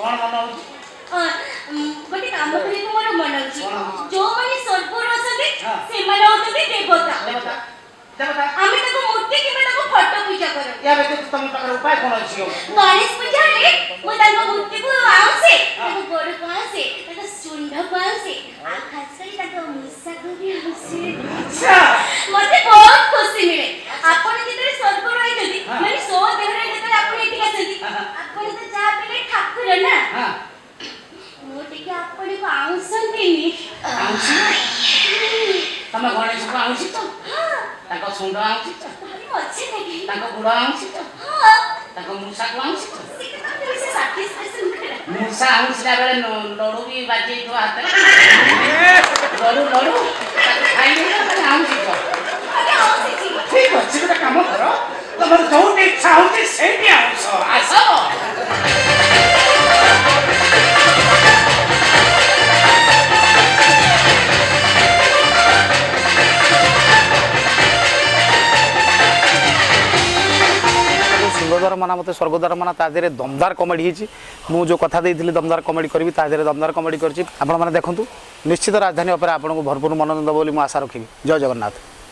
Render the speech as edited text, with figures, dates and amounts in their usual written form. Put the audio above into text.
कौन मन होची गोटे काम करे मोर मन अछि जो माने स्वर्ग रसते हाँ। से माने होते देवता देवता देवता आमे ताको मूर्ति किबे ताको फोटो पूजा करो या व्यतीत तुम पाकर उपाय कौन अछि गणेश पूजा रे मो ताको मूर्ति को आउसे ताको गोड़ को आउसे ताको सुंड को आउसे आ खास करी ताको मुसा को भी आउसे अच्छा मते बहुत खुशी मिले आपण जेतरे स्वर्ग रही जदी हाँ। माने सो देहरे जेतरे आपण एठी आछंती हाँ। आपण तो जा पेले ठाकुर ना हां मो टिके आपण को आउसंतीनी आउची तमे गणेश को आउची तो हां ताको सुंड आउची तो भारी अच्छे लगे ताको गुड़ आउची तो हां ताको मुसा को आउची तो से सैटिस्फैक्शन करे मुसा आउचला बेले लडू भी बाजी तो हाथ लडू लडू ताको खाइले ना आउची तो अरे आउसे छी ठीक अछि गोटे काम करो तमर जोटी इच्छा होची सेठी आउछ आसो सिंहद्वार माना मत स्वर्गद्वार माना ता देहरे दमदार कमेडी होती मुझे जो कथा देती दमदार कमेडी करी ता देहरे दमदार कमेडी कर देखूँ निश्चित राजधानी उपर आपको भरपूर मनोरंजन बोली आशा रखी जय जगन्नाथ।